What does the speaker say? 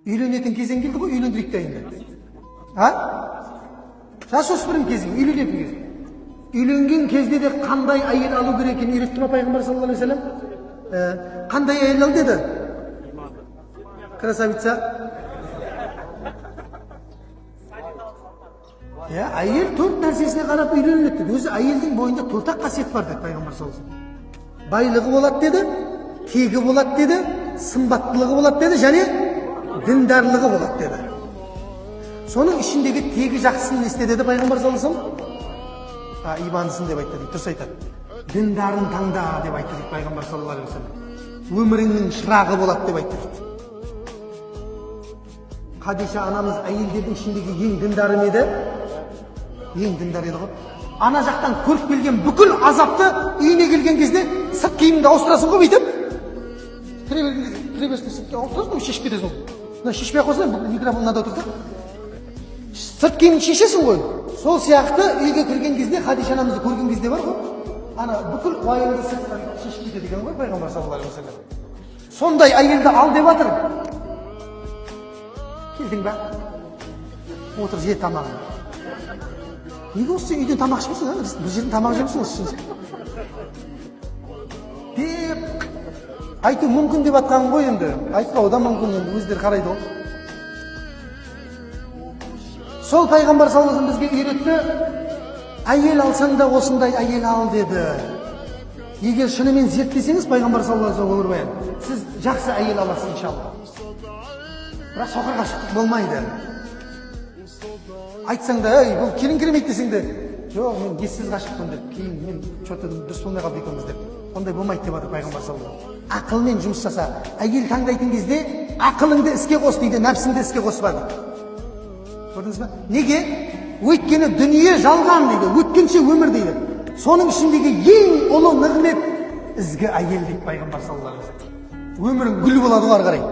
Үйленетін кезең келді ғой, үйлендірейік те енді. Жасөспірім кезең, үйленетін кезең. Үйленген кезде де қандай әйел алу керек екенін үйретті ма пайғамбар саллаллаху алейхи вассалам? Қандай әйел ал деді? Красавица. Әйел төрт нәрсесіне қарап үйленеді деді. Өзі әйелдің бойында төрт-ақ қасиет бар деді пайғамбар саллаллаху алейхи вассалам. Байлығы болады деді, тегі болады деді, сымбаттылығы болады деді, және діндарлығы болады деді. Соның ішіндегі тегі жақсысын есте деді пайғамбар саллаллаху алейхи вассалам. Имандысын деп айтты дейді, дұрыс айтады. Діндарын таңда деп айтты дейді пайғамбар саллаллаху алейхи вассалам. Өміріңнің шырағы болады деп айтты дейді. Хадиша анамыз әйелдердің ішіндегі ең діндары ма еді? Ең діндар еді ғой. Ана жақтан көріп келген бүкіл азапты үйіне келген кезде сырт киіміңді ауыстырасың ғой бүйтіп. Кіре берсін сыртқа ауыстырасың ғой, шешіп кетесің ғой. Мына шешпей ақ қойсаң, микрофон мынада отырса. Сырт киіміңді шешесің ғой. Сол сияқты үйге кірген кезде Хадиша анамызды көрген кезде бар ғой. Ана бүкіл уайымды сырттан шешіп кетеді екен ғой пайғамбар саллаллаху алейхи вассалам. Сондай әйелді ал деп жатыр. Келдің ба? Отыр, же тамағын. Неге осы үйден тамақ ішмейсің? Бір жерден тамақ жемейсің осы үшін. Деп айту мүмкін деп атқаның ғой енді. Айтпау да мүмкін енді, өздері қарайды ғой. Сол пайғамбар саллаллаху алейхи вассалам бізге үйретті. Әйел алсаң да осындай әйел ал деді. Егер шынымен зерттесеңіз пайғамбар саллаллаху алейхи вассалам өмірбаян, сіз жақсы әйел аласыз иншалла. Бірақ соқыр ғашықтық болмайды. Айтсаң да, бұл келін керемейді десең де, жоқ, мен ессіз ғашықпын деп, кейін мен что-то дұрыс болмай қалды екенбіз деп. Ондай болмайды деп жатыр пайғамбар саллаллаху алейхи вассалам. Ақылмен жұмыс жаса. Әйел таңдайтын кезде ақылыңды іске қос дейді, нәпсіңді іске қоспа дейді. Көрдіңіз ба? Неге? Өйткені дүние жалған дейді, өткенше өмір дейді. Соның ішіндегі ең ұлы нығмет ізгі әйел дейді пайғамбар саллаллаху алейхи вассалам. Өмірің гүл болады ғой ары қарай.